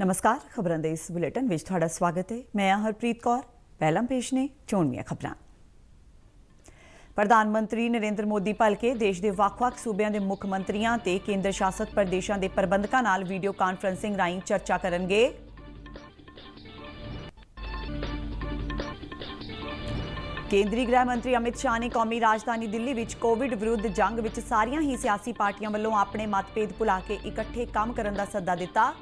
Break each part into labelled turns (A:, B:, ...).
A: नमस्कार, खबरों के इस बुलेटिन में तुहाडा स्वागत है। मैं हरप्रीत कौर। पहला पेश ने चोणवीआं खबरां। प्रधानमंत्री नरेंद्र मोदी भलके देश के ਵੱਖ-ਵੱਖ सूबਿਆਂ के मुख मंत्रियों ते केंद्र शासित प्रदेशों के प्रबंधकों नाल वीडियो कॉन्फ्रेंसिंग राहीं चर्चा करनगे। केंद्रीय गृह मंत्री अमित शाह ने कौमी राजधानी दिल्ली विच कोविड विरुद्ध जंग विच सारियां ही सियासी पार्टियां वल्लों अपने मतभेद भुला के इकट्ठे काम करन दा सद्दा दिता।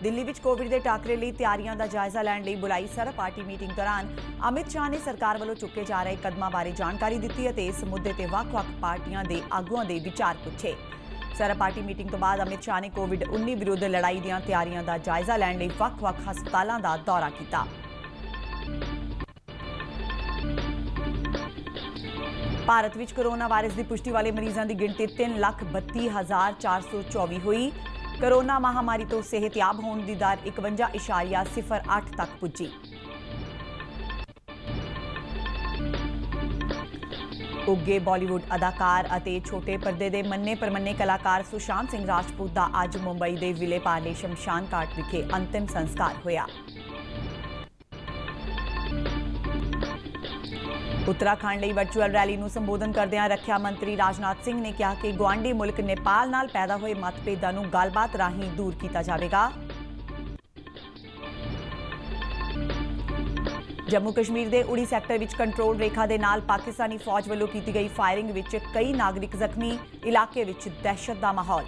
A: दिल्ली विच कोविड के टाकरे लई तैयारियां दा जायजा लैण लई बुलाई सर्व पार्टी मीटिंग दौरान अमित शाह ने सरकार वल्लों चुके जा रहे कदमां बारे जानकारी दित्ती अते इस मुद्दे ते वख-वख पार्टियां दे आगूआं दे विचार पुछे। सर्व पार्टी मीटिंग तो बाद अमित शाह ने कोविड-19 विरुद्ध लड़ाई दीआं तैयारियां दा जायजा लैण लई वख-वख हस्पतालां दा दौरा कीता। भारत विच कोरोना वायरस की पुष्टि वाले मरीजों की गिनती 3,32,424 हुई। कोरोना महामारी तो सेहतयाब होने की दर 51.08 तक पुजी। उगे बॉलीवुड अदाकार अते छोटे पर्दे के मन्ने परमन्ने कलाकार सुशांत सिंह राजपूत का अज मुंबई के विले पार्ले शमशान घाट विखे अंतिम संस्कार होया। उत्तराखंड लई वर्चुअल रैली नूं संबोधन करदिआं रखिया मंत्री राजनाथ सिंह ने कहा कि गुआंढी मुल्क नेपाल नाल पैदा होए मतभेदां नूं गलबात राहीं दूर कीता जावेगा। जम्मू कश्मीर के उड़ी सैक्टर विच कंट्रोल रेखा दे नाल पाकिस्तानी फौज वल्लों कीती गई फायरिंग विच कई नागरिक जख्मी। इलाके विच दहशत दा माहौल।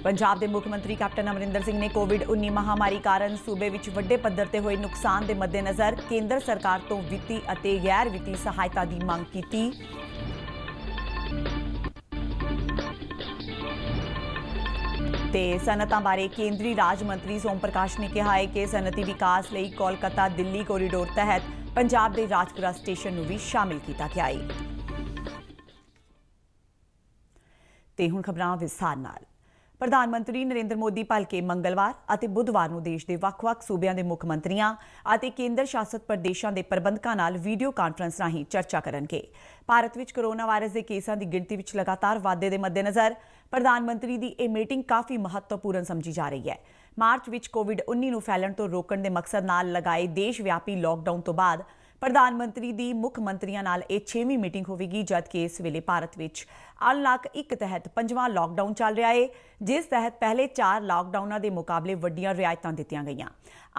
A: पंजाब के मुख्यमंत्री कैप्टन अमरिंदर सिंह ने कोविड-19 महामारी कारण सूबे विच वड्डे पद्धर ते होए नुकसान के मद्देनज़र केंद्र सरकार तो वित्ती अते गैर वित्ती सहायता की मांग की। ते सनअतां बारे केंद्रीय राज मंत्री सोम प्रकाश ने कहा है कि सनअती विकास लई कोलकाता दिल्ली कोरीडोर तहत पंजाब के राजपुरा स्टेशन नूं भी शामिल किया गया है। ते हुण खबरां विस्तार नाल। प्रधानमंत्री नरेंद्र मोदी भलके मंगलवार और बुधवार को देश के ਵੱਖ-ਵੱਖ सूबਿਆਂ के मुख मंत्रियों और केंद्र शासित प्रदेशों के प्रबंधकों नाल वीडियो कॉन्फ्रेंस राहीं चर्चा करनगे। भारत में कोरोना वायरस के केसां की गिणती में लगातार वाधे के मद्देनज़र प्रधानमंत्री की यह मीटिंग काफ़ी महत्वपूर्ण समझी जा रही है। मार्च में कोविड-19 नूं फैलण तो रोकण के मकसद नाल लगाए देश व्यापी लॉकडाउन तो बाद प्रधानमंत्री की मुख मंत्रियों नाल यह 6वीं मीटिंग होवेगी, जबकि इस वेले भारत में अनलॉक 1 तहत 5वां लॉकडाउन चल रहा है, जिस तहत पहले 4 लॉकडाउनों के मुकाबले वड्डियां रियायतां दित्तियां गईयां।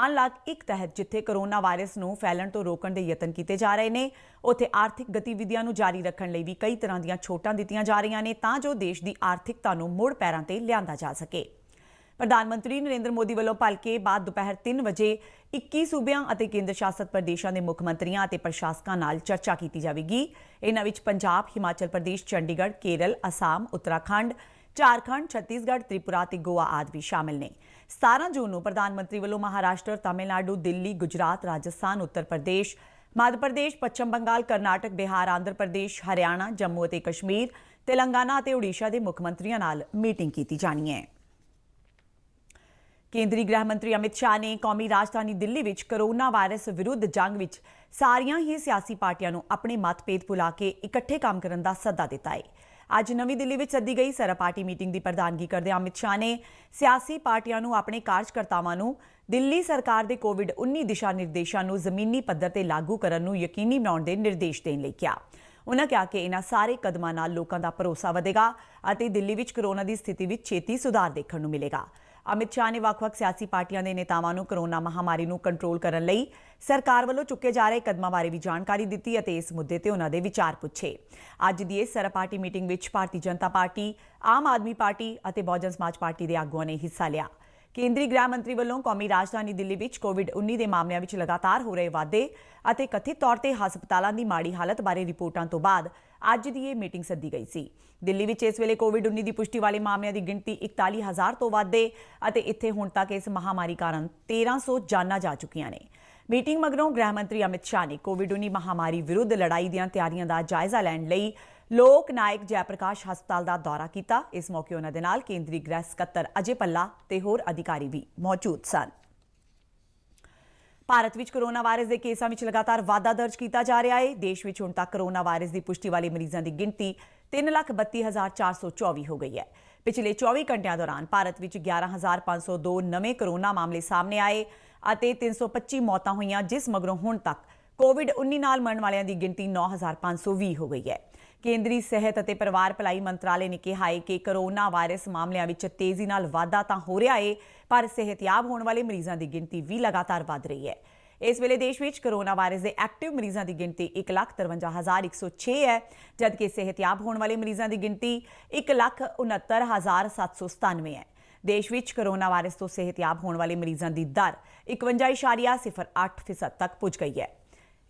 A: अनलॉक 1 तहत जिथे कोरोना वायरस नूं फैलण तो रोकण के यतन किए जा रहे हैं, उत्थे आर्थिक गतिविधियां नूं जारी रखण लई भी कई तरह दीयां छूटां दित्तियां जा रहीआं ने तां जो देश की आर्थिकता नूं मुड़ पैरां ते लिआंदा जा सके। प्रधानमंत्री नरेंद्र मोदी वालों भलके बाद दोपहर 3 बजे 21 सूबਿਆਂ ਅਤੇ केंद्र शासित प्रदेशों के मुख मंत्रियों और प्रशासकों नाल चर्चा की जाएगी। इन्हां विच पंजाब, हिमाचल प्रदेश, चंडीगढ़, केरल, असम, उत्तराखंड, झारखंड, छत्तीसगढ़, त्रिपुरा ते गोवा आदि भी शामिल ने। 17 जून को प्रधानमंत्री वालों महाराष्ट्र, तमिलनाडु, दिल्ली, गुजरात, राजस्थान, उत्तर प्रदेश, मध्य प्रदेश, पश्चिम बंगाल, कर्नाटक, बिहार, आंध्र प्रदेश, हरियाणा, जम्मू और कश्मीर, तेलंगाना और उड़ीसा के मुख मंत्रियों नाल मीटिंग की जानी है। केंद्रीय गृह मंत्री अमित शाह ने कौमी राजधानी दिल्ली विच कोरोना वायरस विरुद्ध जंग विच सारियां ही सियासी पार्टियां नूं अपने मतभेद भुला के इकट्ठे काम करन दा सद्दा दिता है। अज नवी दिल्ली विच सद्दी गई सर्व पार्टी मीटिंग की प्रधानगी करदे अमित शाह ने सियासी पार्टियां नूं अपने कार्यकर्तावां नूं दिल्ली सरकार के कोविड-19 दिशा निर्देशों नूं जमीनी पद्धर ते लागू करन नूं यकीनी बनाउण दे निर्देश देण लई कहा। उन्होंने कहा कि इन्हां सारे कदमां नाल लोकां दा भरोसा वधेगा अते दिल्ली विच कोरोना की स्थिति विच छेती सुधार देखण नूं मिलेगा। अमित शाह ने ਵੱਖ-ਵੱਖ सियासी पार्टियां के नेतावां नूं कोरोना महामारी नूं कंट्रोल करन लई सरकार वल्लों चुके जा रहे कदमां बारे भी जानकारी दित्ती अते इस मुद्दे ते उन्हां दे विचार पुछे। अज दी इस सर्व पार्टी मीटिंग विच भारतीय जनता पार्टी, आम आदमी पार्टी अते बहुजन समाज पार्टी के आगुआं ने हिस्सा लिया। केंद्रीय गृह मंत्री वालों कौमी राजधानी दिल्ली विच कोविड-19 के मामलों में लगातार हो रहे वाधे अते कथित तौर पर हस्पतालों की माड़ी हालत बारे रिपोर्टां तो बाद अज की यह मीटिंग सद्दी गई सी। दिल्ली विच इस वेले कोविड-19 की पुष्टि वाले मामलों की गिणती 41,000 तो वध है अते इत्थे हुण तक इस महामारी कारण 1300 जानां जा चुकियां ने। मीटिंग मगरों गृह मंत्री अमित शाह ने कोविड-19 महामारी विरुद्ध लड़ाई दीआं तैयारियां दा जायजा लैण लई लोक नायक जयप्रकाश हस्पताल का दौरा किया। इस मौके उन्हां दे नाल केंद्रीय गृह सकत्तर अजय भल्ला ते होर अधिकारी भी मौजूद सन। भारत में कोरोना वायरस के केसां में लगातार वाधा दर्ज किया जा रहा है। देश में हुण तक कोरोना वायरस की पुष्टि वाले मरीजों की गिणती 3,32,424 हो गई है। ਪਿਛਲੇ 24 ਘੰਟਿਆਂ ਦੌਰਾਨ ਭਾਰਤ ਵਿੱਚ 11,502 ਨਵੇਂ ਕਰੋਨਾ ਮਾਮਲੇ ਸਾਹਮਣੇ ਆਏ ਅਤੇ 325 ਮੌਤਾਂ ਹੋਈਆਂ, ਜਿਸ ਮਗਰੋਂ ਹੁਣ ਤੱਕ ਕੋਵਿਡ-19 ਨਾਲ ਮਰਨ ਵਾਲਿਆਂ ਦੀ ਗਿਣਤੀ 9,520 ਹੋ ਗਈ ਹੈ। ਕੇਂਦਰੀ ਸਿਹਤ ਅਤੇ ਪਰਿਵਾਰ ਭਲਾਈ ਮੰਤਰਾਲੇ ਨੇ ਕਿਹਾ ਹੈ ਕਿ ਕਰੋਨਾ ਵਾਇਰਸ ਮਾਮਲਿਆਂ ਵਿੱਚ ਤੇਜ਼ੀ ਨਾਲ ਵਾਧਾ ਤਾਂ ਹੋ ਰਿਹਾ ਹੈ, ਪਰ ਸਿਹਤਯਾਬ ਹੋਣ ਵਾਲੇ ਮਰੀਜ਼ਾਂ ਦੀ ਗਿਣਤੀ ਵੀ ਲਗਾਤਾਰ ਵਧ ਰਹੀ ਹੈ। ਇਸ ਵੇਲੇ ਦੇਸ਼ ਵਿੱਚ ਕਰੋਨਾ ਵਾਇਰਸ ਦੇ ਐਕਟਿਵ ਮਰੀਜ਼ਾਂ ਦੀ ਗਿਣਤੀ 1,53,106 ਹੈ, ਜਦਕਿ ਸਿਹਤਯਾਬ ਹੋਣ ਵਾਲੇ ਮਰੀਜ਼ਾਂ ਦੀ ਗਿਣਤੀ 1,69,797 ਹੈ। ਦੇਸ਼ ਵਿੱਚ ਕਰੋਨਾ ਵਾਇਰਸ ਤੋਂ ਸਿਹਤਯਾਬ ਹੋਣ ਵਾਲੇ ਮਰੀਜ਼ਾਂ ਦੀ ਦਰ 51.08% ਤੱਕ ਪੁੱਜ ਗਈ ਹੈ।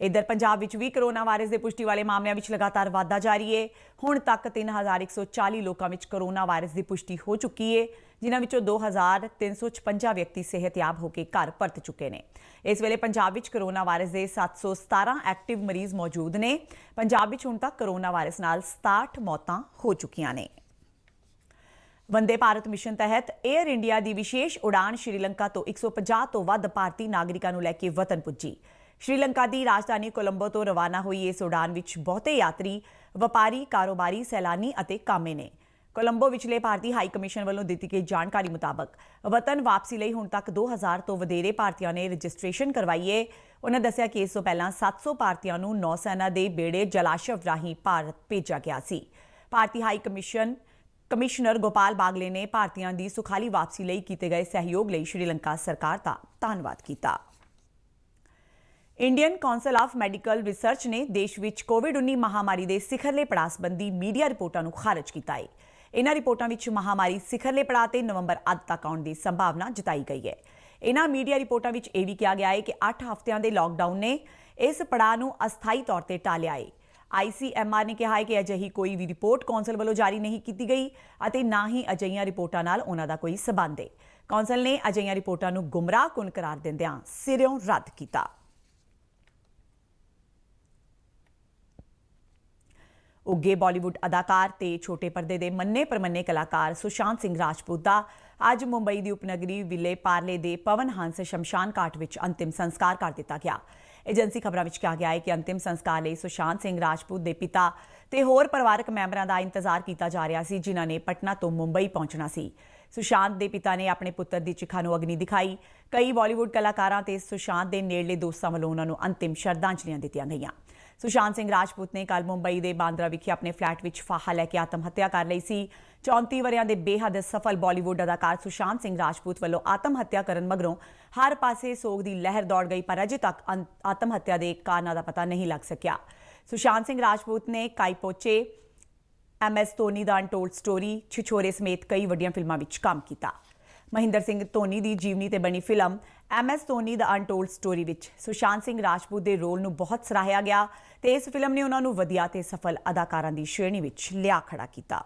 A: इधर पंजाब विच भी करोना वायरस के पुष्टि वाले मामलों में लगातार वाधा जारी है। हुण तक 3,140 लोगों में करोना वायरस की पुष्टि हो चुकी है, जिन्हां विचों 2,356 व्यक्ति सेहतयाब होकर घर परत चुके हैं। इस वेले पंजाब विच करोना वायरस के 717 एक्टिव मरीज मौजूद ने। पंजाब विच हुण तक करोना वायरस नाल 67 मौतां हो चुकियां ने। वंदे भारत मिशन तहत एयर इंडिया की विशेष उड़ान श्रीलंका तो 150 तो वध भारतीय नागरिकों को लैके वतन पुजी। श्रीलंका की राजधानी कोलंबो तो रवाना हुई इस उड़ान विच बहुते यात्री व्यापारी, कारोबारी, सैलानी अते कामे ने। कोलंबो विचले भारतीय हाई कमीशन वालों दी गई जानकारी मुताबक वतन वापसी लई हुण तक 2000 तो वधेरे भारतीयों ने रजिस्ट्रेशन करवाई है। उन्होंने दस्सिया कि इस तों पहलां 700 भारतीयों नूं नौसेना के बेड़े जलाशव राहीं भारत भेजा गया सी। भारतीय हाई कमिश्नर गोपाल बागले ने भारतीयों की सुखाली वापसी लई कीते गए सहयोग लई श्रीलंका सरकार का धन्नवाद किया। Indian council of medical research ने देश विच कोविड-19 महामारी के सिखरले पड़ाव संबंधी मीडिया रिपोर्टां नूं खारिज किया है। इन्हां रिपोर्टां विच महामारी सिखरले पड़ाव ते नवंबर अंत तक आउण दी संभावना जताई गई है। इन्हां मीडिया रिपोर्टां विच यह भी कहा गया है कि 8 हफ्तियां दे लॉकडाउन ने इस पड़ाव नूं अस्थाई तौर पर टालिया है। ICMR ने कहा है कि अजिही कोई भी रिपोर्ट कौंसल वालों जारी नहीं की गई और ना ही अजिहियां रिपोर्टां नाल उन्हां दा कोई संबंध है। कौंसल ने अजिहियां रिपोर्टां नूं गुमराहकुन करार दिंदिआं सिरों रद्द किया। उगे बॉलीवुड अदाकार ते छोटे पर्दे के मन्ने परमन्ने कलाकार सुशांत सिंह राजपूत का अज मुंबई की उपनगरी विले पार्ले के पवन हंस शमशान घाट में अंतिम संस्कार कर दिता गया। एजेंसी खबरों में कहा गया है कि अंतिम संस्कार लिए सुशांत सिंह राजपूत के पिता ते होर परिवारक मैंबरां का इंतजार किया जा रहा सी, जिन्हां ने पटना तो मुंबई पहुंचना सी। सुशांत के पिता ने अपने पुत्र की चिखा नूं अग्नि दिखाई। कई बॉलीवुड कलाकारां ते सुशांत के नेड़ले दोस्तां वालों उन्हां नूं अंतिम श्रद्धांजलियां दित्तियां गईयां। सुशांत सिंह राजपूत ने कल मुंबई के बांद्रा विखे अपने फ्लैट में फाहा लैके आत्म हत्या कर ली सी। 34 वरियां दे बेहद सफल बॉलीवुड अदाकार सुशांत सिंह राजपूत वालों आत्म हत्या करन मगरों हर पासे सोग की लहर दौड़ गई, पर अजे तक आत्म हत्या के कारणों का पता नहीं लग सकिया। सुशांत सिंह राजपूत ने Kai Po Che, MS Dhoni the untold story, Chhichhore समेत कई वड्डियां फिल्मां विच काम किया। महेंद्र सिंह धोनी की जीवनी ते बनी film MS Dhoni the untold story which Sushant Singh Rajput के रोल नूं बहुत सराहिया गया ते इस फिल्म ने उन्हां नूं वधिया ते सफल अदाकारां दी श्रेणी विच लिया खड़ा किया।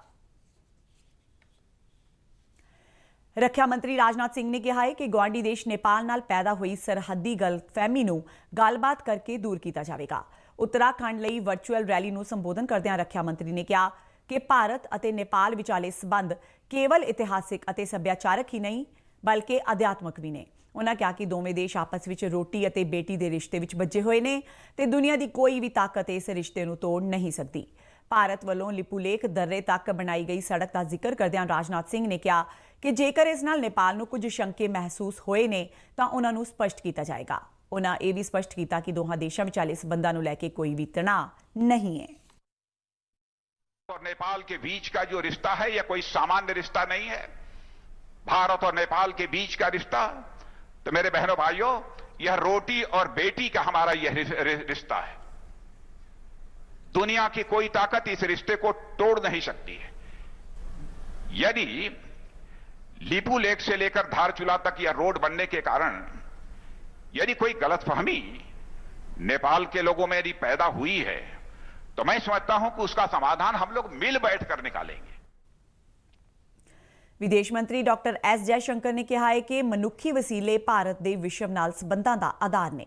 A: रक्षा मंत्री राजनाथ सिंह ने कहा है कि गुआढ़ी देश नेपाल नाल पैदा हुई सरहदी गलतफहमी नूं गलबात करके दूर किया जाएगा। उत्तराखंड लई वर्चुअल रैली नूं संबोधन करदिआं रक्षा मंत्री ने कहा कि भारत अते नेपाल विचाले संबंध केवल इतिहासिक अते सभ्याचारक ही नहीं बल्कि अध्यात्मक भी ने। उन्होंने कहा कि दोवें देश आपस में रोटी अते बेटी के रिश्ते में बजे हुए ने ते दुनिया की कोई भी ताकत इस रिश्ते नूं तोड़ नहीं सकती। भारत वालों लिपुलेख दर्रे तक बनाई गई सड़क का जिक्र करदिआं राजनाथ सिंह ने कहा कि जेकर इस नाल नेपाल नूं कुछ शंके महसूस होए ने तां उन्हां नूं स्पष्ट किया जाएगा। उन्होंने यह भी स्पष्ट किया कि दोहां देशां विचाले संबंधां नूं लैके कोई भी तनाव नहीं है।
B: और नेपाल के बीच का जो रिश्ता है यह कोई सामान्य रिश्ता नहीं है। भारत और नेपाल के बीच का रिश्ता, तो मेरे बहनों भाइयों, यह रोटी और बेटी का हमारा यह रिश्ता है। दुनिया की कोई ताकत इस रिश्ते को तोड़ नहीं सकती है। यदि लिपू लेक से लेकर धारचूला तक यह रोड बनने के कारण यदि कोई गलतफहमी नेपाल के लोगों में यदि पैदा हुई है तो मैं समझता हूं कि उसका समाधान हम लोग मिल बैठकर निकालेंगे।
A: विदेश मंत्री डॉक्टर S जयशंकर ने कहा है कि मनुखी वसीले भारत के विश्व नाल संबंधां दा आधार ने।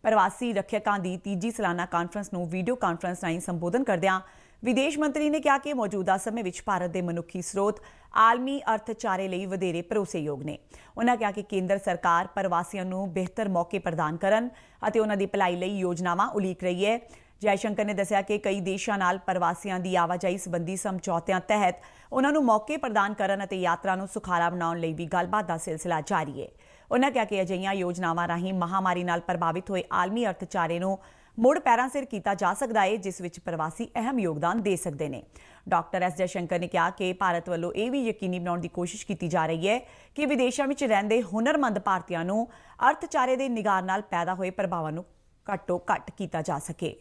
A: प्रवासी रक्षकों की तीजी सालाना कानफ्रेंस नूं वीडियो कानफ्रेंस राहीं संबोधन करदिआं विदेश मंत्री ने कहा कि मौजूदा समय विच भारत के मनुखी स्रोत आलमी अर्थचारे लई वधेरे भरोसेयोग ने। उन्होंने कहा कि केंद्र सरकार प्रवासियों नूं बेहतर मौके प्रदान करन अते उन्हां दी भलाई लई योजनावां उलीक रही है। ਜੈਸ਼ੰਕਰ ਨੇ ਦੱਸਿਆ ਕਿ ਕਈ ਦੇਸ਼ਾਂ ਨਾਲ ਪ੍ਰਵਾਸੀਆਂ ਦੀ ਆਵਾਜਾਈ ਸੰਬੰਧੀ ਸਮਝੌਤਿਆਂ ਤਹਿਤ ਉਹਨਾਂ ਨੂੰ ਮੌਕੇ ਪ੍ਰਦਾਨ ਕਰਨ ਅਤੇ ਯਾਤਰਾ ਨੂੰ ਸੁਖਾਲਾ ਬਣਾਉਣ ਲਈ ਵੀ ਗੱਲਬਾਤ ਦਾ ਸਿਲਸਿਲਾ ਜਾਰੀ ਹੈ। ਉਹਨਾਂ ਕਿਹਾ ਕਿ ਅਜਿਹੀਆਂ ਯੋਜਨਾਵਾਂ ਰਾਹੀਂ ਮਹਾਮਾਰੀ ਨਾਲ ਪ੍ਰਭਾਵਿਤ ਹੋਏ ਆਲਮੀ ਅਰਥਚਾਰੇ ਨੂੰ ਮੁੜ ਪੈਰਾਂ ਸਿਰ ਕੀਤਾ ਜਾ ਸਕਦਾ ਹੈ, ਜਿਸ ਵਿੱਚ ਪ੍ਰਵਾਸੀ ਅਹਿਮ ਯੋਗਦਾਨ ਦੇ ਸਕਦੇ ਨੇ। ਡਾਕਟਰ ਐਸ ਜੈਸ਼ੰਕਰ ਨੇ ਕਿਹਾ ਕਿ ਭਾਰਤ ਵੱਲੋਂ ਇਹ ਵੀ ਯਕੀਨੀ ਬਣਾਉਣ ਦੀ ਕੋਸ਼ਿਸ਼ ਕੀਤੀ ਜਾ ਰਹੀ ਹੈ ਕਿ ਵਿਦੇਸ਼ਾਂ ਵਿੱਚ ਰਹਿੰਦੇ ਹੁਨਰਮੰਦ ਭਾਰਤੀਆਂ ਨੂੰ ਅਰਥਚਾਰੇ ਦੇ ਨਿਗਾਰ ਨਾਲ ਪੈਦਾ ਹੋਏ ਪ੍ਰਭਾਵਾਂ ਨੂੰ ਘੱਟੋ ਘੱਟ ਕੀਤਾ ਜਾ ਸਕੇ।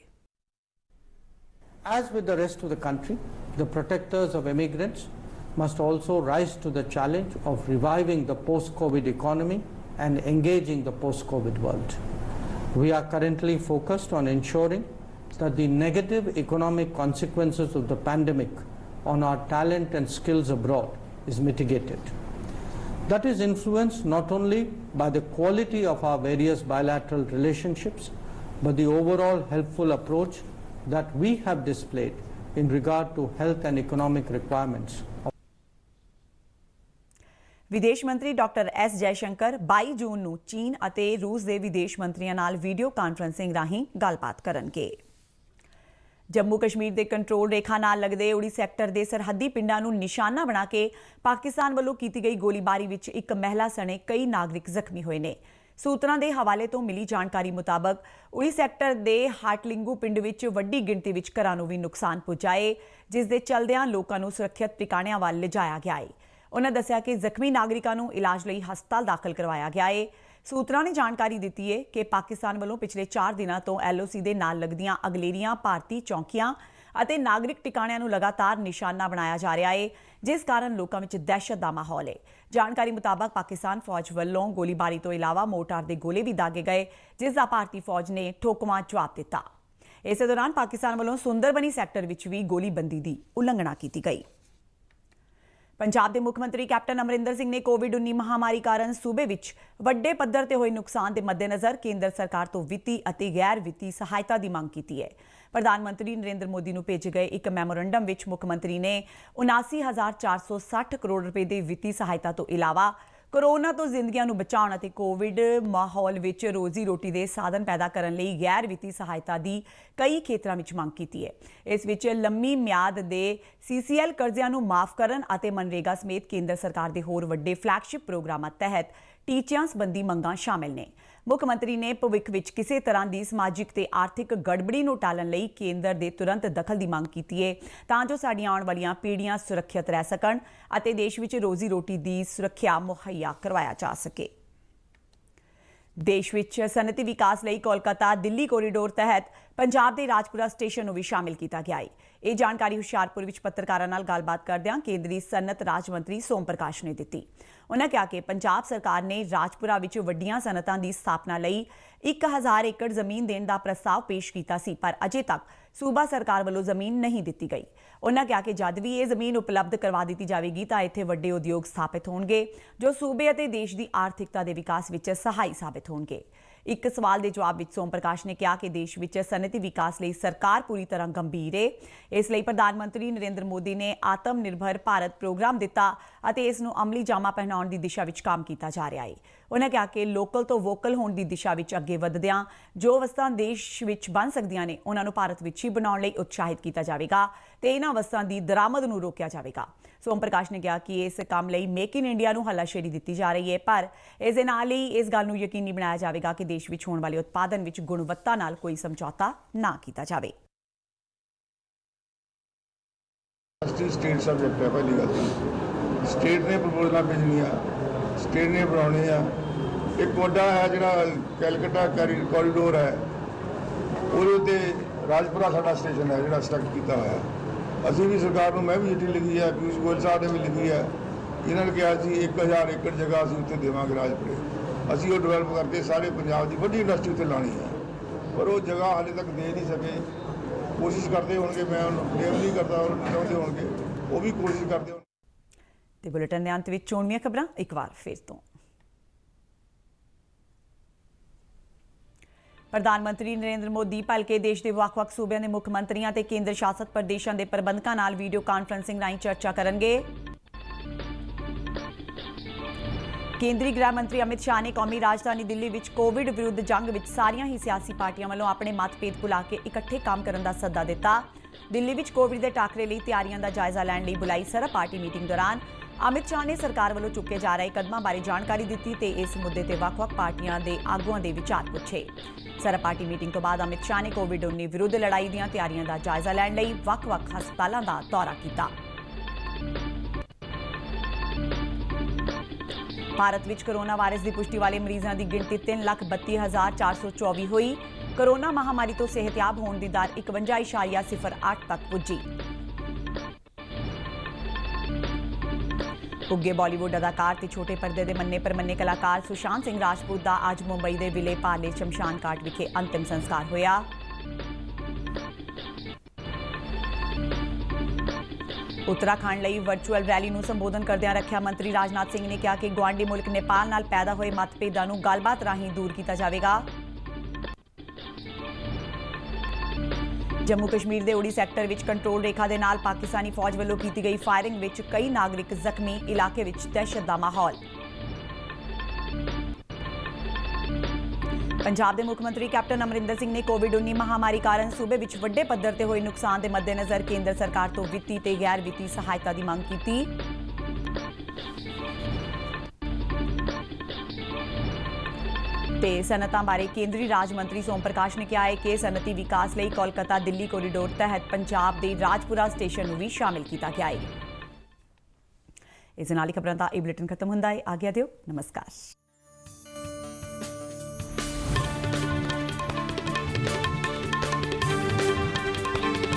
C: As with the rest of the country, the protectors of immigrants must also rise to the challenge of reviving the post-COVID economy and engaging the post-COVID world. We are currently focused on ensuring that the negative economic consequences of the pandemic on our talent and skills abroad is mitigated. That is influenced not only by the quality of our various bilateral relationships, but the overall helpful approach that we have displayed in regard to health and economic requirements.
A: ਵਿਦੇਸ਼ ਮੰਤਰੀ doctor S Jaishankar 22 ਜੂਨ ਨੂੰ ਚੀਨ ਅਤੇ ਰੂਸ ਦੇ ਵਿਦੇਸ਼ ਮੰਤਰੀਆਂ ਨਾਲ ਵੀਡੀਓ ਕਾਨਫਰੰਸਿੰਗ ਰਾਹੀਂ ਗੱਲਬਾਤ ਕਰਨਗੇ। ਜੰਮੂ ਕਸ਼ਮੀਰ ਦੇ ਕੰਟਰੋਲ ਰੇਖਾ ਨਾਲ ਲੱਗਦੇ ਉੜੀ ਸੈਕਟਰ ਦੇ ਸਰਹੱਦੀ ਪਿੰਡਾਂ ਨੂੰ ਨਿਸ਼ਾਨਾ ਬਣਾ ਕੇ ਪਾਕਿਸਤਾਨ ਵੱਲੋਂ ਕੀਤੀ ਗਈ ਗੋਲੀਬਾਰੀ ਵਿੱਚ ਇੱਕ ਮਹਿਲਾ ਸਣੇ ਕਈ ਨਾਗਰਿਕ ਜ਼ਖਮੀ ਹੋਏ ਨੇ। ਸੂਤਰਾਂ ਦੇ ਹਵਾਲੇ ਤੋਂ ਮਿਲੀ ਜਾਣਕਾਰੀ ਮੁਤਾਬਕ ਉੜੀ ਸੈਕਟਰ ਦੇ ਹਾਟਲਿੰਗੂ ਪਿੰਡ ਵਿੱਚ ਵੱਡੀ ਗਿਣਤੀ ਵਿੱਚ ਘਰਾਂ ਨੂੰ ਵੀ ਨੁਕਸਾਨ ਪਹੁੰਚਾ ਏ, ਜਿਸ ਦੇ ਚਲਦਿਆਂ ਲੋਕਾਂ ਨੂੰ ਸੁਰੱਖਿਅਤ ਟਿਕਾਣਿਆਂ ਵੱਲ ਲਿਜਾਇਆ ਗਿਆ ਏ। ਉਹਨਾਂ ਦੱਸਿਆ ਕਿ ਜ਼ਖਮੀ ਨਾਗਰਿਕਾਂ ਨੂੰ ਇਲਾਜ ਲਈ ਹਸਪਤਾਲ ਦਾਖਲ ਕਰਵਾਇਆ ਗਿਆ ਏ। ਸੂਤਰਾਂ ਨੇ ਜਾਣਕਾਰੀ ਦਿੱਤੀ ਹੈ ਕਿ ਪਾਕਿਸਤਾਨ ਵੱਲੋਂ ਪਿਛਲੇ 4 ਦਿਨਾਂ ਤੋਂ LOC ਦੇ ਨਾਲ ਲੱਗਦੀਆਂ ਅਗਲੇਰੀਆਂ ਭਾਰਤੀ ਚੌਕੀਆਂ ਅਤੇ ਨਾਗਰਿਕ ਟਿਕਾਣਿਆਂ ਨੂੰ ਲਗਾਤਾਰ ਨਿਸ਼ਾਨਾ ਬਣਾਇਆ ਜਾ ਰਿਹਾ ਹੈ, ਜਿਸ ਕਾਰਨ ਲੋਕਾਂ ਵਿੱਚ ਦਹਿਸ਼ਤ ਦਾ ਮਾਹੌਲ ਹੈ। ਜਾਣਕਾਰੀ ਮੁਤਾਬਕ ਪਾਕਿਸਤਾਨ ਫੌਜ ਵੱਲੋਂ ਗੋਲੀਬਾਰੀ ਤੋਂ ਇਲਾਵਾ ਮੋਰਟਾਰ ਦੇ ਗੋਲੇ ਵੀ ਦਾਗੇ ਗਏ, ਜਿਸ ਦਾ ਭਾਰਤੀ ਫੌਜ ਨੇ ਠੋਕਵਾਂ ਜਵਾਬ ਦਿੱਤਾ। ਇਸੇ ਦੌਰਾਨ ਪਾਕਿਸਤਾਨ ਵੱਲੋਂ ਸੁੰਦਰਬਨੀ ਸੈਕਟਰ ਵਿੱਚ ਵੀ ਗੋਲੀਬੰਦੀ ਦੀ ਉਲੰਘਣਾ ਕੀਤੀ ਗਈ। ਪੰਜਾਬ ਦੇ ਮੁੱਖ ਮੰਤਰੀ ਕੈਪਟਨ ਅਮਰਿੰਦਰ ਸਿੰਘ ਨੇ ਕੋਵਿਡ-19 ਮਹਾਮਾਰੀ ਕਾਰਨ ਸੂਬੇ ਵਿੱਚ ਵੱਡੇ ਪੱਧਰ ਤੇ ਹੋਏ ਨੁਕਸਾਨ ਦੇ ਮੱਦੇਨਜ਼ਰ ਕੇਂਦਰ ਸਰਕਾਰ ਤੋਂ ਵਿੱਤੀ ਅਤੇ ਗੈਰ ਵਿੱਤੀ ਸਹਾਇਤਾ ਦੀ ਮੰਗ ਕੀਤੀ ਹੈ। ਪ੍ਰਧਾਨ ਮੰਤਰੀ ਨਰਿੰਦਰ ਮੋਦੀ ਨੂੰ ਭੇਜੇ ਗਏ ਇੱਕ ਮੈਮੋਰੰਡਮ ਵਿੱਚ ਮੁੱਖ ਮੰਤਰੀ ਨੇ 79,460 ਕਰੋੜ ਰੁਪਏ ਦੀ ਵਿੱਤੀ ਸਹਾਇਤਾ ਤੋਂ ਇਲਾਵਾ ਕੋਰੋਨਾ ਤੋਂ ਜ਼ਿੰਦਗੀਆਂ ਨੂੰ ਬਚਾਉਣ ਅਤੇ ਕੋਵਿਡ ਮਾਹੌਲ ਵਿੱਚ ਰੋਜ਼ੀ ਰੋਟੀ ਦੇ ਸਾਧਨ ਪੈਦਾ ਕਰਨ ਲਈ ਗੈਰ ਵਿੱਤੀ ਸਹਾਇਤਾ ਦੀ ਕਈ ਖੇਤਰਾਂ ਵਿੱਚ ਮੰਗ ਕੀਤੀ ਹੈ। ਇਸ ਵਿੱਚ ਲੰਮੀ ਮਿਆਦ ਦੇ CCL ਕਰਜ਼ਿਆਂ ਨੂੰ ਮਾਫ ਕਰਨ ਅਤੇ ਮਨਰੇਗਾ ਸਮੇਤ ਕੇਂਦਰ ਸਰਕਾਰ ਦੇ ਹੋਰ ਵੱਡੇ ਫਲੈਗਸ਼ਿਪ ਪ੍ਰੋਗਰਾਮਾਂ ਤਹਿਤ ਟੀਚਿਆਂ ਸੰਬੰਧੀ ਮੰਗਾਂ ਸ਼ਾਮਿਲ ਨੇ। ਮੁੱਖ ਮੰਤਰੀ ਨੇ ਭਵਿੱਖ ਵਿੱਚ ਕਿਸੇ ਤਰ੍ਹਾਂ ਦੀ ਸਮਾਜਿਕ ਤੇ ਆਰਥਿਕ ਗੜਬੜੀ ਨੂੰ ਟਾਲਣ ਲਈ ਕੇਂਦਰ ਦੇ ਤੁਰੰਤ ਦਖਲ ਦੀ ਮੰਗ ਕੀਤੀ ਹੈ, ਤਾਂ ਜੋ ਸਾਡੀਆਂ ਆਉਣ ਵਾਲੀਆਂ ਪੀੜ੍ਹੀਆਂ ਸੁਰੱਖਿਅਤ ਰਹਿ ਸਕਣ ਅਤੇ ਦੇਸ਼ ਵਿੱਚ ਰੋਜ਼ੀ ਰੋਟੀ ਦੀ ਸੁਰੱਖਿਆ ਮੁਹੱਈਆ ਕਰਵਾਇਆ ਜਾ ਸਕੇ। ਦੇਸ਼ ਵਿੱਚ ਸਨਅਤੀ ਵਿਕਾਸ ਲਈ ਕੋਲਕਾਤਾ ਦਿੱਲੀ ਕੋਰੀਡੋਰ ਤਹਿਤ ਪੰਜਾਬ ਦੇ ਰਾਜਪੁਰਾ ਸਟੇਸ਼ਨ ਨੂੰ ਵੀ ਸ਼ਾਮਿਲ ਕੀਤਾ ਗਿਆ ਹੈ। ਇਹ ਜਾਣਕਾਰੀ ਹੁਸ਼ਿਆਰਪੁਰ ਵਿੱਚ ਪੱਤਰਕਾਰਾਂ ਨਾਲ ਗੱਲਬਾਤ ਕਰਦਿਆਂ ਕੇਂਦਰੀ ਸਨਅਤ ਰਾਜ ਮੰਤਰੀ ਸੋਮ ਪ੍ਰਕਾਸ਼ ਨੇ ਦਿੱਤੀ। ਉਹਨਾਂ ਕਿਹਾ ਕਿ ਪੰਜਾਬ ਸਰਕਾਰ ਨੇ ਰਾਜਪੁਰਾ ਵਿੱਚ ਵੱਡੀਆਂ ਸਨਅਤਾਂ ਦੀ ਸਥਾਪਨਾ ਲਈ 1000 ਏਕੜ ਜ਼ਮੀਨ ਦੇਣ ਦਾ ਪ੍ਰਸਤਾਵ ਪੇਸ਼ ਕੀਤਾ ਸੀ, ਪਰ ਅਜੇ ਤੱਕ ਸੂਬਾ ਸਰਕਾਰ ਵੱਲੋਂ ਜ਼ਮੀਨ ਨਹੀਂ ਦਿੱਤੀ ਗਈ। ਉਹਨਾਂ ਕਿਹਾ ਕਿ ਜਦ ਵੀ ਇਹ ਜ਼ਮੀਨ ਉਪਲਬਧ ਕਰਵਾ ਦਿੱਤੀ ਜਾਵੇਗੀ ਤਾਂ ਇੱਥੇ ਵੱਡੇ ਉਦਯੋਗ ਸਥਾਪਿਤ ਹੋਣਗੇ, ਜੋ ਸੂਬੇ ਅਤੇ ਦੇਸ਼ ਦੀ ਆਰਥਿਕਤਾ ਦੇ ਵਿਕਾਸ ਵਿੱਚ ਸਹਾਈ ਸਾਬਿਤ ਹੋਣਗੇ। ਇੱਕ ਸਵਾਲ ਦੇ ਜਵਾਬ ਵਿੱਚ ਸੋਮ ਪ੍ਰਕਾਸ਼ ਨੇ ਕਿਹਾ ਕਿ ਦੇਸ਼ ਵਿੱਚ ਸਨਅਤੀ ਵਿਕਾਸ ਲਈ ਸਰਕਾਰ ਪੂਰੀ ਤਰ੍ਹਾਂ ਗੰਭੀਰ ਹੈ। ਇਸ ਲਈ ਪ੍ਰਧਾਨ ਮੰਤਰੀ ਨਰਿੰਦਰ ਮੋਦੀ ਨੇ ਆਤਮ ਨਿਰਭਰ ਭਾਰਤ ਪ੍ਰੋਗਰਾਮ ਦਿੱਤਾ ਅਤੇ ਇਸ ਨੂੰ ਅਮਲੀ ਜਾਮਾ ਪਹਿਨਾਉਣ ਦੀ ਦਿਸ਼ਾ ਵਿੱਚ ਕੰਮ ਕੀਤਾ ਜਾ ਰਿਹਾ ਹੈ। ਉਹਨਾਂ ਕਿਹਾ ਕਿ ਲੋਕਲ ਤੋਂ ਵੋਕਲ ਹੋਣ ਦੀ ਦਿਸ਼ਾ ਵਿੱਚ ਅੱਗੇ ਵਧਦਿਆਂ ਜੋ ਵਸਤਾਂ ਦੇਸ਼ ਵਿੱਚ ਬਣ ਸਕਦੀਆਂ ਨੇ, ਉਹਨਾਂ ਨੂੰ ਭਾਰਤ ਵਿੱਚ ਹੀ ਬਣਾਉਣ ਲਈ ਉਤਸ਼ਾਹਿਤ ਕੀਤਾ ਜਾਵੇਗਾ ਤੇ ਇਹਨਾਂ ਵਸਤਾਂ ਦੀ ਦਰਾਮਦ ਨੂੰ ਰੋਕਿਆ ਜਾਵੇਗਾ। ਸੋਮ ਪ੍ਰਕਾਸ਼ ਨੇ ਕਿਹਾ ਕਿ ਇਸ ਕੰਮ ਲਈ ਮੇਕ ਇਨ ਇੰਡੀਆ ਨੂੰ ਹੱਲਾਸ਼ੇਰੀ ਦਿੱਤੀ ਜਾ ਰਹੀ ਹੈ, ਪਰ ਇਸ ਦੇ ਨਾਲ ਹੀ ਇਸ ਗੱਲ ਨੂੰ ਯਕੀਨੀ ਬਣਾਇਆ ਜਾਵੇਗਾ ਕਿ ਦੇਸ਼ ਵਿੱਚ ਹੋਣ ਵਾਲੇ ਉਤਪਾਦਨ ਵਿੱਚ ਗੁਣਵੱਤਾ ਨਾਲ ਕੋਈ ਸਮਝੌਤਾ ਨਾ ਕੀਤਾ ਜਾਵੇ।
D: ਸਟੇਟ ਸਬਜੈਕਟ ਹੈ। ਪਹਿਲੀ ਗੱਲ ਤਾਂ ਸਟੇਟ ਨੇ ਪ੍ਰਪੋਜ਼ਲਾਂ ਭੇਜਣੀਆਂ, ਸਟੇਟ ਨੇ ਬਣਾਉਣੇ ਆ। ਇੱਕ ਵੱਡਾ ਹੈ ਜਿਹੜਾ ਕੈਲਕਟਾ ਕੋਰੀਡੋਰ ਹੈ, ਉਹਦੇ ਉੱਤੇ ਰਾਜਪੁਰਾ ਸਾਡਾ ਸਟੇਸ਼ਨ ਹੈ ਜਿਹੜਾ ਸਟਰਕਟ ਕੀਤਾ ਹੋਇਆ। ਅਸੀਂ ਵੀ ਸਰਕਾਰ ਨੂੰ, ਮੈਂ ਵੀ ਚਿੱਠੀ ਲਿਖੀ ਹੈ, ਪਿਊਸ਼ ਗੋਇਲ ਸਾਹਿਬ ਨੇ ਵੀ ਲਿਖੀ ਹੈ। ਇਹਨਾਂ ਨੇ ਕਿਹਾ ਸੀ 1000 ਏਕੜ ਜਗ੍ਹਾ ਅਸੀਂ ਉੱਥੇ ਦੇਵਾਂਗੇ ਰਾਜਪੁਰੇ। ਅਸੀਂ ਉਹ ਡਿਵੈਲਪ ਕਰਕੇ ਸਾਰੇ ਪੰਜਾਬ ਦੀ ਵੱਡੀ ਇੰਡਸਟਰੀ ਉੱਥੇ ਲਾਉਣੀ ਹੈ, ਪਰ ਉਹ ਜਗ੍ਹਾ ਹਾਲੇ ਤੱਕ ਦੇ ਨਹੀਂ ਸਕੇ। ਕੋਸ਼ਿਸ਼ ਕਰਦੇ ਹੋਣਗੇ, ਮੈਂ ਉਹਨੂੰ ਬਲੇਮ ਨਹੀਂ ਕਰਦਾ, ਉਹ ਚਾਹੁੰਦੇ ਹੋਣਗੇ, ਉਹ ਵੀ ਕੋਸ਼ਿਸ਼ ਕਰਦੇ ਹੋਣ।
A: ਤੇ ਬੁਲੇਟਿਨ ਦੇ ਅੰਤ ਵਿੱਚ ਚੋਣਵੀਆਂ ਖਬਰਾਂ ਇੱਕ ਵਾਰ ਫਿਰ ਤੋਂ। ਪ੍ਰਧਾਨ ਮੰਤਰੀ ਨਰਿੰਦਰ ਮੋਦੀ ਭਲਕੇ ਦੇਸ਼ ਦੇ ਵੱਖ-ਵੱਖ ਸੂਬਿਆਂ ਦੇ ਮੁੱਖ ਮੰਤਰੀਆਂ ਤੇ ਕੇਂਦਰ ਸ਼ਾਸਤ ਪ੍ਰਦੇਸ਼ਾਂ ਦੇ ਪ੍ਰਬੰਧਕਾਂ ਨਾਲ ਵੀਡੀਓ ਕਾਨਫਰੰਸਿੰਗ ਰਾਹੀਂ ਚਰਚਾ ਕਰਨਗੇ। ਕੇਂਦਰੀ ਗ੍ਰਹਿ ਮੰਤਰੀ ਅਮਿਤ ਸ਼ਾਹ ਨੇ ਕੌਮੀ ਰਾਜਧਾਨੀ ਦਿੱਲੀ ਵਿੱਚ ਕੋਵਿਡ ਵਿਰੁੱਧ ਜੰਗ ਵਿੱਚ ਸਾਰੀਆਂ ਹੀ ਸਿਆਸੀ ਪਾਰਟੀਆਂ ਵੱਲੋਂ ਆਪਣੇ ਮਤਭੇਦ ਭੁਲਾ ਕੇ ਇਕੱਠੇ ਕੰਮ ਕਰਨ ਦਾ ਸੱਦਾ ਦਿੱਤਾ। ਦਿੱਲੀ ਵਿੱਚ ਕੋਵਿਡ ਦੇ ਟਾਕਰੇ ਲਈ ਤਿਆਰੀਆਂ ਦਾ ਜਾਇਜ਼ਾ ਲੈਣ ਲਈ ਬੁਲਾਈ ਸਰਬ ਪਾਰਟੀ ਮੀਟਿੰਗ ਦੌਰਾਨ ਅਮਿਤ ਸ਼ਾਹ ਨੇ ਸਰਕਾਰ ਵੱਲੋਂ ਚੁੱਕੇ ਜਾ ਰਹੇ ਕਦਮਾਂ ਬਾਰੇ ਜਾਣਕਾਰੀ ਦਿੱਤੀ ਤੇ ਇਸ ਮੁੱਦੇ ਤੇ ਵੱਖ-ਵੱਖ ਪਾਰਟੀਆਂ ਦੇ ਆਗੂਆਂ ਦੇ ਵਿਚਾਰ ਪੁੱਛੇ। ਸਰਬ ਪਾਰਟੀ ਮੀਟਿੰਗ ਤੋਂ ਬਾਅਦ ਅਮਿਤ ਸ਼ਾਹ ਨੇ ਕੋਵਿਡ-19 ਵਿਰੁੱਧ ਲੜਾਈ ਦੀਆਂ ਤਿਆਰੀਆਂ ਦਾ ਜਾਇਜ਼ਾ ਲੈਣ ਲਈ ਵੱਖ-ਵੱਖ ਹਸਪਤਾਲਾਂ ਦਾ ਦੌਰਾ ਕੀਤਾ। ਭਾਰਤ ਵਿੱਚ ਕੋਰੋਨਾ ਵਾਇਰਸ ਦੀ ਪੁਸ਼ਟੀ ਵਾਲੇ ਮਰੀਜ਼ਾਂ ਦੀ ਗਿਣਤੀ 3,32,424 ਹੋਈ। ਕੋਰੋਨਾ ਮਹਾਮਾਰੀ ਤੋਂ ਸਿਹਤਯਾਬ ਹੋਣ ਦੀ ਦਰ 51.08 ਤੱਕ ਪੁੱਜੀ। ਉੱਘੇ ਬਾਲੀਵੁੱਡ ਅਦਾਕਾਰ ਤੇ ਛੋਟੇ ਪਰਦੇ ਦੇ ਮੰਨੇ ਪ੍ਰਮੰਨੇ ਕਲਾਕਾਰ ਸੁਸ਼ਾਂਤ ਸਿੰਘ ਰਾਜਪੂਤ ਦਾ ਅੱਜ ਮੁੰਬਈ ਦੇ ਵਿਲੇ ਪਾਰਲੇ ਸ਼ਮਸ਼ਾਨ ਘਾਟ ਵਿਖੇ ਅੰਤਿਮ ਸੰਸਕਾਰ ਹੋਇਆ। ਉੱਤਰਾਖੰਡ ਲਈ ਵਰਚੁਅਲ ਰੈਲੀ ਨੂੰ ਸੰਬੋਧਨ ਕਰਦਿਆਂ ਰੱਖਿਆ ਮੰਤਰੀ ਰਾਜਨਾਥ ਸਿੰਘ ਨੇ ਕਿਹਾ ਕਿ ਗੁਆਂਢੀ ਮੁਲਕ ਨੇਪਾਲ ਨਾਲ ਪੈਦਾ ਹੋਏ ਮਤਭੇਦਾਂ ਨੂੰ ਗੱਲਬਾਤ ਰਾਹੀਂ ਦੂਰ ਕੀਤਾ ਜਾਵੇਗਾ। ਜੰਮੂ ਕਸ਼ਮੀਰ ਦੇ ਉੜੀ ਸੈਕਟਰ ਵਿੱਚ ਕੰਟਰੋਲ ਰੇਖਾ ਦੇ ਨਾਲ ਪਾਕਿਸਤਾਨੀ ਫੌਜ ਵੱਲੋਂ ਕੀਤੀ ਗਈ ਫਾਇਰਿੰਗ ਵਿੱਚ ਕਈ ਨਾਗਰਿਕ ਜ਼ਖਮੀ, ਇਲਾਕੇ ਵਿੱਚ ਦਹਿਸ਼ਤ ਦਾ ਮਾਹੌਲ। ਪੰਜਾਬ ਦੇ ਮੁੱਖ ਮੰਤਰੀ ਕੈਪਟਨ ਅਮਰਿੰਦਰ ਸਿੰਘ ਨੇ ਕੋਵਿਡ-19 ਮਹਾਮਾਰੀ ਕਾਰਨ ਸੂਬੇ ਵਿੱਚ ਵੱਡੇ ਪੱਧਰ ਤੇ ਹੋਏ ਨੁਕਸਾਨ ਦੇ ਮੱਦੇਨਜ਼ਰ ਕੇਂਦਰ ਸਰਕਾਰ ਤੋਂ ਵਿੱਤੀ ਤੇ ਗੈਰ ਵਿੱਤੀ ਸਹਾਇਤਾ ਦੀ ਮੰਗ ਕੀਤੀ। ਤੇ ਸਨਅਤਾਂ ਬਾਰੇ ਕੇਂਦਰੀ ਰਾਜ ਮੰਤਰੀ ਸੋਮ ਪ੍ਰਕਾਸ਼ ਨੇ ਕਿਹਾ ਹੈ ਕਿ ਸਨਅਤੀ ਵਿਕਾਸ ਲਈ ਕੋਲਕਾਤਾ ਦਿੱਲੀ ਕੋਰੀਡੋਰ ਤਹਿਤ ਪੰਜਾਬ ਦੇ ਰਾਜਪੁਰਾ ਸਟੇਸ਼ਨ ਨੂੰ ਵੀ ਸ਼ਾਮਿਲ ਕੀਤਾ ਗਿਆ ਹੈ। ਇਸ ਨਾਲ ਹੀ ਖਬਰਾਂ ਦਾ ਇਹ ਬੁਲੇਟਿਨ ਖਤਮ ਹੁੰਦਾ ਹੈ। ਆਗਿਆ ਦਿਓ, ਨਮਸਕਾਰ।